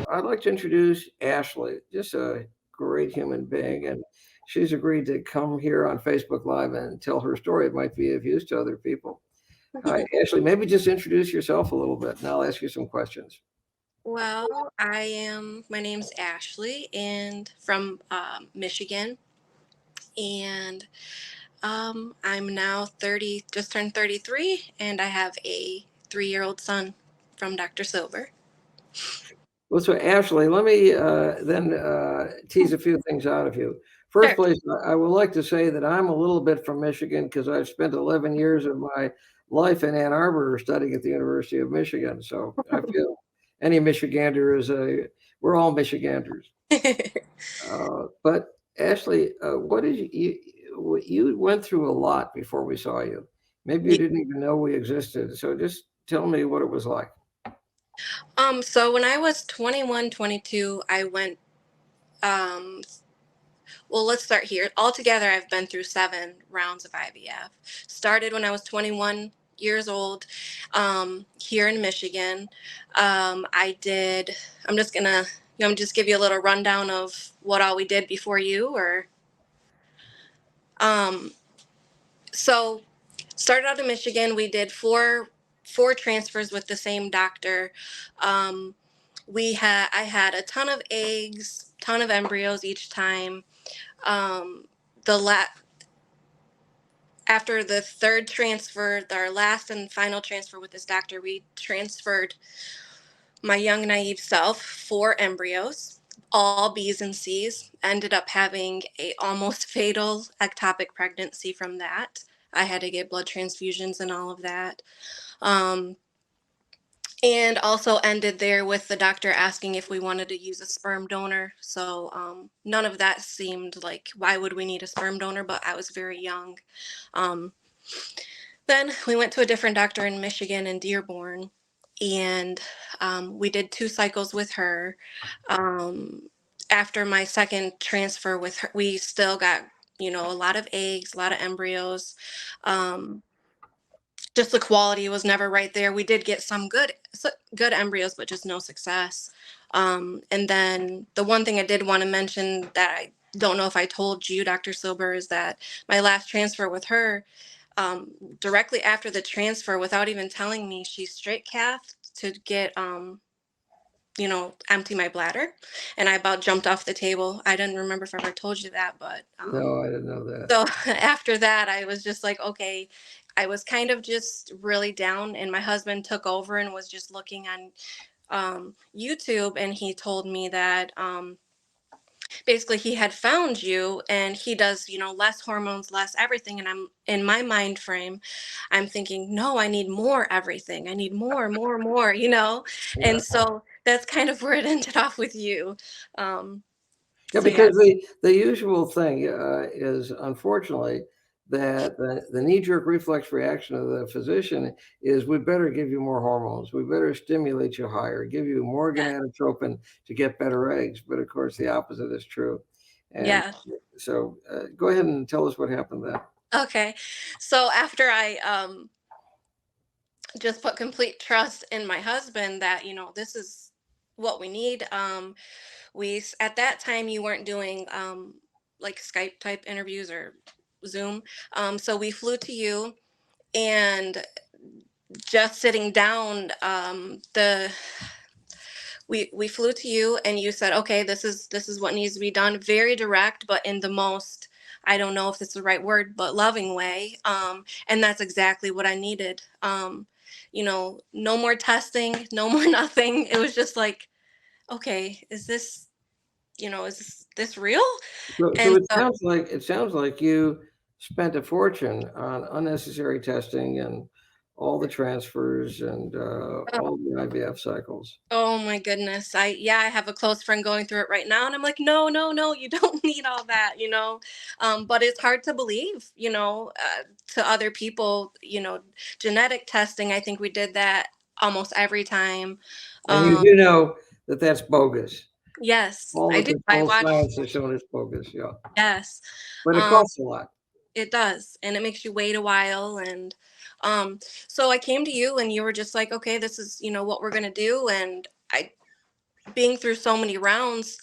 I'd like to introduce Ashley, just a great human being, and she's agreed to come here on Facebook Live and tell her story. It might be of use to other people. Hi, Ashley. Maybe just introduce yourself a little bit, and I'll ask you some questions. Well, my name's Ashley and from Michigan. And I'm now 30, just turned 33, and I have a 3-year-old son from Dr. Silber. Well, so Ashley, let me then tease a few things out of you. First Sure. place, I would like to say that I'm a little bit from Michigan because I've spent 11 years of my life in Ann Arbor studying at the University of Michigan. So I feel any Michigander is we're all Michiganders. But Ashley, what did you went through a lot before we saw you? Maybe you Yeah. didn't even know we existed. So just tell me what it was like. So when I was 21, 22, I went, um, well, let's start here. Altogether, I've been through 7 rounds of IVF. Started when I was 21 years old, here in Michigan. I did, I'm just gonna, just give you a little rundown of what all we did before you, or, um, so started out in Michigan. We did four transfers with the same doctor. Um, I had a ton of eggs, ton of embryos each time. Um, the la- After the third transfer, our last and final transfer with this doctor, we transferred my young naive self 4 embryos, all B's and C's. Ended up having a almost fatal ectopic pregnancy from that. I had to get blood transfusions and all of that. Um, and also ended there with the doctor asking if we wanted to use a sperm donor. So none of that seemed like, why would we need a sperm donor? But I was very young. Um, then we went to a different doctor in Michigan in Dearborn, and we did 2 cycles with her. Um, After my second transfer with her, we still got, a lot of eggs, a lot of embryos. Um, just the quality was never right there. We did get some good embryos, but just no success. And then the one thing I did want to mention that I don't know if I told you, Dr. Silber, is that my last transfer with her, directly after the transfer, without even telling me, she straight cathed to get, empty my bladder. And I about jumped off the table. I didn't remember if I ever told you that, but No, I didn't know that. so after that, I was just like, okay, I was kind of just really down, and my husband took over and was just looking on YouTube, and he told me that basically he had found you, and he does, less hormones, less everything. And I'm in my mind frame, I'm thinking, no, I need more everything. I need more, more, more, Yeah. and so that's kind of where it ended off with you. Um, Yeah, so yeah, because the usual thing is unfortunately that the knee-jerk reflex reaction of the physician is we better give you more hormones, we better stimulate you higher, give you more yeah, gonadotropin to get better eggs. But of course, the opposite is true. And yeah. so, go ahead and tell us what happened then. Okay. So after I just put complete trust in my husband that, this is what we need. At that time, you weren't doing like Skype type interviews or Zoom. So we flew to you, and just sitting down, we flew to you, and you said, okay, this is what needs to be done. Very direct, but in the most, I don't know if it's the right word, but loving way. And that's exactly what I needed. No more testing, no more nothing. It was just like, okay, is this real? So And so, it sounds like you spent a fortune on unnecessary testing and all the transfers and all the IVF cycles. oh my goodness. I have a close friend going through it right now, and I'm like, no, no, no, you don't need all that. But it's hard to believe, to other people, genetic testing. I think we did that almost every time. And you Um, do know that that's bogus. yes, All I the do. I controlled watch. science has shown it's bogus, yeah. Yes. But it Um, costs a lot. it does, and it makes you wait a while. And so I came to you, and you were just like, okay, this is, what we're gonna do. And being through so many rounds,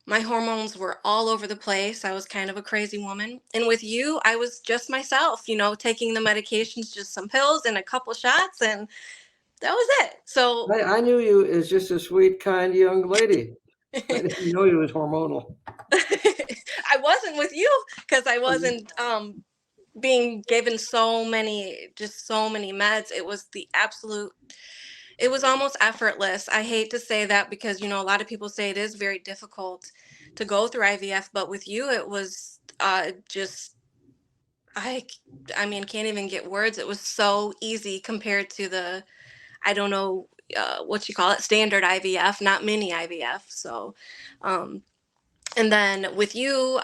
my hormones were all over the place. I was kind of a crazy woman. And with you, I was just myself, taking the medications, just some pills and a couple shots, and that was it. So I knew you as just a sweet, kind young lady. I didn't know you was hormonal. I wasn't with you because I wasn't being given so many meds. It was it was almost effortless. I hate to say that because, a lot of people say it is very difficult to go through IVF, but with you, it was just, I, I mean, can't even get words. It was so easy compared to I don't know what you call it, standard IVF, not mini IVF. So, um, and then with you,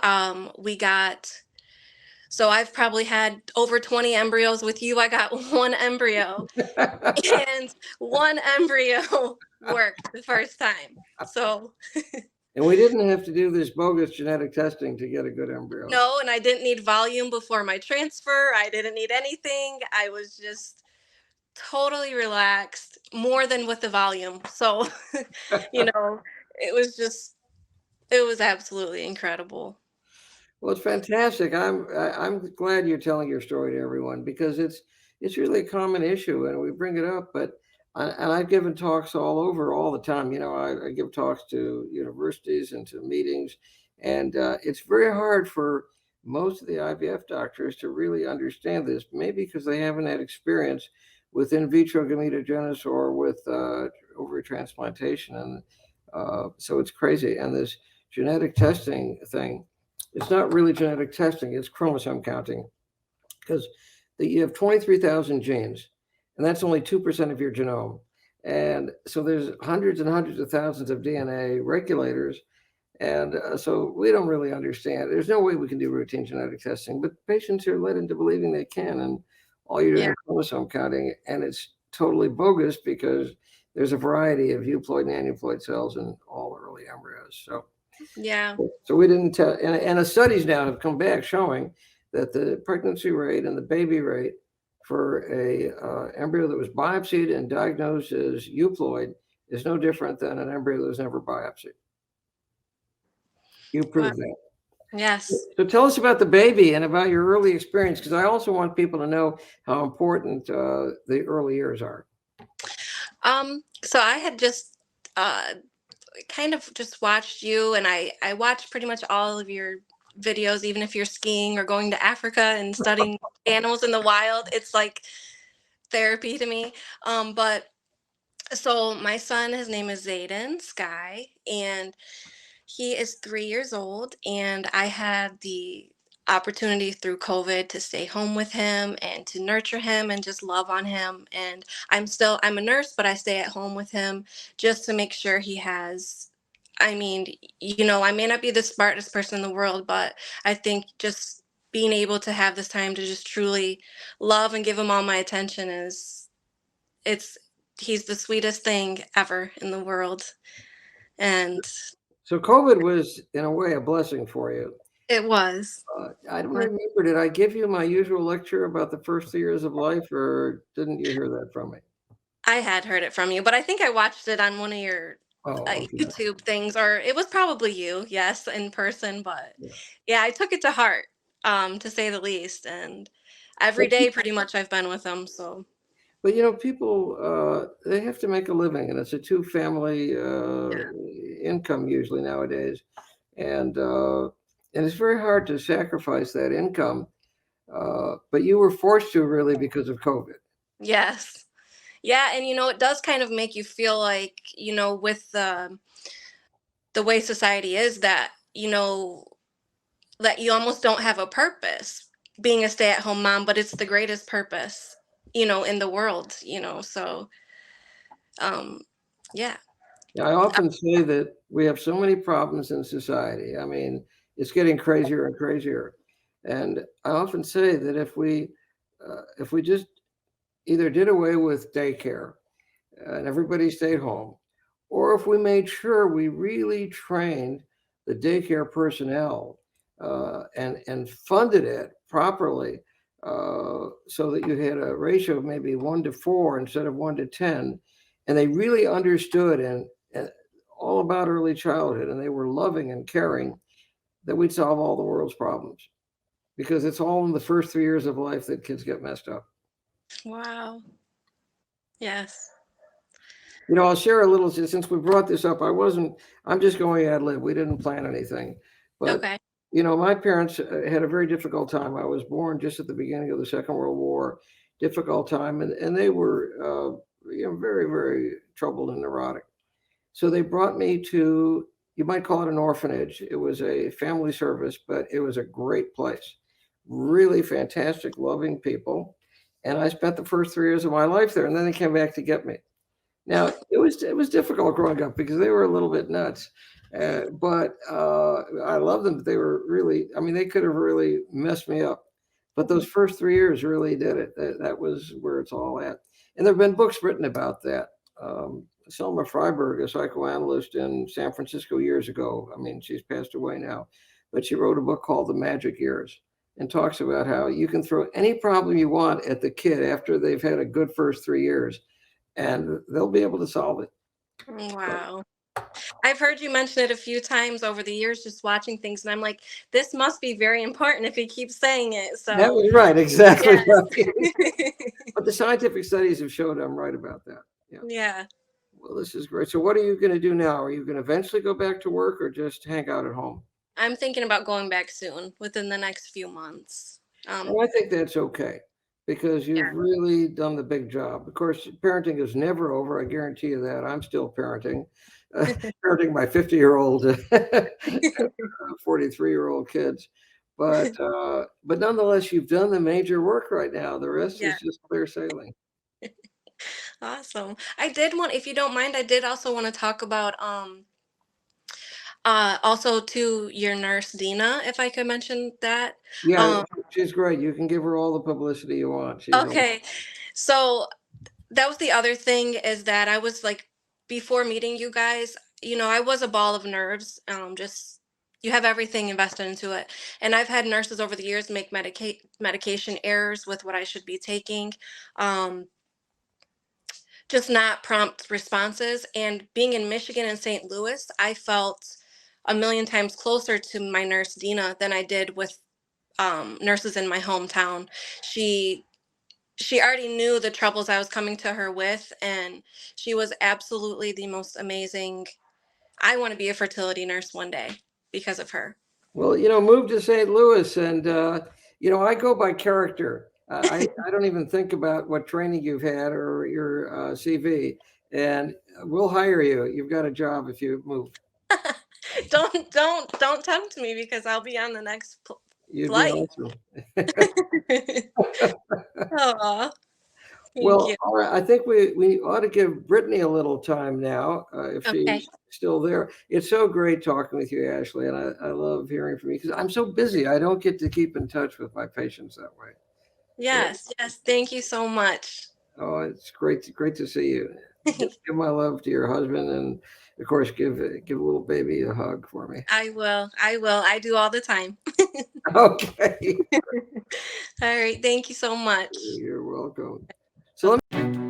so I've probably had over 20 embryos. With you, I got one embryo, and one embryo worked the first time. So And we didn't have to do this bogus genetic testing to get a good embryo. no, and I didn't need volume before my transfer. I didn't need anything. I was just totally relaxed, more than with the volume. So, it was it was absolutely incredible. Well, it's fantastic. I'm glad you're telling your story to everyone because it's really a common issue and we bring it up. But and I've given talks all over all the time. I give talks to universities and to meetings, and it's very hard for most of the IVF doctors to really understand this. Maybe because they haven't had experience with in vitro gametogenesis or with ovary transplantation, and so it's crazy. And this genetic testing thing, it's not really genetic testing, it's chromosome counting because you have 23,000 genes, and that's only 2% of your genome. And so there's hundreds and hundreds of thousands of DNA regulators. And so we don't really understand. There's no way we can do routine genetic testing, but patients are led into believing they can. And all you're doing Yeah. is chromosome counting. And it's totally bogus because there's a variety of euploid and aneuploid cells in all early embryos. Yeah. So we didn't tell, and the studies now have come back showing that the pregnancy rate and the baby rate for a embryo that was biopsied and diagnosed as euploid is no different than an embryo that was never biopsied. You Wow. proved that. Yes. So tell us about the baby and about your early experience, because I also want people to know how important the early years are. So I had just uh kind of just watched you, and I watched pretty much all of your videos, even if you're skiing or going to Africa and studying animals in the wild. It's like therapy to me. But so my son, his name is Zayden Sky, and he is 3 years old, and I had the opportunity through COVID to stay home with him and to nurture him and just love on him. And I'm a nurse, but I stay at home with him just to make sure he has. I mean, I may not be the smartest person in the world, but I think just being able to have this time to just truly love and give him all my attention it's he's the sweetest thing ever in the world. And So COVID was, in a way, a blessing for you. it was. I don't remember, did I give you my usual lecture about the first 3 years of life, or didn't you hear that from me? I had heard it from you, but I think I watched it on one of your Oh, okay. YouTube things, or it was probably you, yes, in person. But Yeah. yeah, I took it to heart, to say the least. And every But, day, pretty much, I've been with them. So people, they have to make a living, and it's a two-family income usually nowadays. And it's very hard to sacrifice that income. But you were forced to really because of COVID. yes, yeah, and it does kind of make you feel like with the way society is, that that you almost don't have a purpose being a stay-at-home mom, but it's the greatest purpose in the world. So um yeah. I often say that we have so many problems in society. I mean, it's getting crazier and crazier. And I often say that if we just either did away with daycare and everybody stayed home, or if we made sure we really trained the daycare personnel and funded it properly, so that you had a ratio of maybe 1 to 4 instead of 1 to 10, and they really understood and all about early childhood, and they were loving and caring, that we'd solve all the world's problems, because it's all in the first 3 years of life that kids get messed up. Wow. Yes. I'll share a little, since we brought this up. I'm just going ad lib. We didn't plan anything. But, Okay. my parents had a very difficult time. I was born just at the beginning of the Second World War, difficult time. And they were, very, very troubled and neurotic. So they brought me to, you might call it an orphanage. It was a family service, but it was a great place. Really fantastic, loving people. And I spent the first 3 years of my life there. And then they came back to get me. Now, it was difficult growing up because they were a little bit nuts, but I love them. They were really, they could have really messed me up, but those first 3 years really did it. That was where it's all at. And there have been books written about that. Selma Freiberg, a psychoanalyst in San Francisco years ago, she's passed away now, but she wrote a book called The Magic Years, and talks about how you can throw any problem you want at the kid after they've had a good first 3 years, and they'll be able to solve it. Wow. I've heard you mention it a few times over the years, just watching things, and I'm like, this must be very important if he keeps saying it. That So, was right, exactly yes. right. But the scientific studies have showed I'm right about that. Yeah. Yeah. Well, this is great. So what are you going to do now? Are you going to eventually go back to work or just hang out at home? I'm thinking about going back soon, within the next few months. Well, I think that's okay, because Yeah. you've really done the big job. Of course, parenting is never over. I guarantee you that. I'm still parenting, parenting my 50-year-old, 43-year-old kids. But nonetheless, you've done the major work right now. The rest Yeah. is just clear sailing. Awesome. If you don't mind, I did also want to talk about also to your nurse Dina, if I could mention that. Yeah, Um, she's great. You can give her all the publicity you want. She's awesome. okay. So that was the other thing, is that I was like, before meeting you guys, I was a ball of nerves. Just, you have everything invested into it. And I've had nurses over the years make medication errors with what I should be taking. Um, just not prompt responses. And being in Michigan and St. Louis, I felt a million times closer to my nurse Dina than I did with nurses in my hometown. She she already knew the troubles I was coming to her with, and she was absolutely the most amazing. I want to be a fertility nurse one day because of her. Well, move to St. Louis, and I go by character. I don't even think about what training you've had or your CV, and we'll hire you. You've got a job if you move. Don't tempt me, because I'll be on the next You'd be flight. awesome. Aw, thank Well, you. all right. I think we ought to give Brittany a little time now, if Okay. she's still there. It's so great talking with you, Ashley, and I love hearing from you, because I'm so busy. I don't get to keep in touch with my patients that way. So, Yes, thank you so much. oh, it's great to see you. Give my love to your husband, and of course, give a little baby a hug for me. I will. I do all the time. Okay, All right, thank you so much. you're welcome. So let me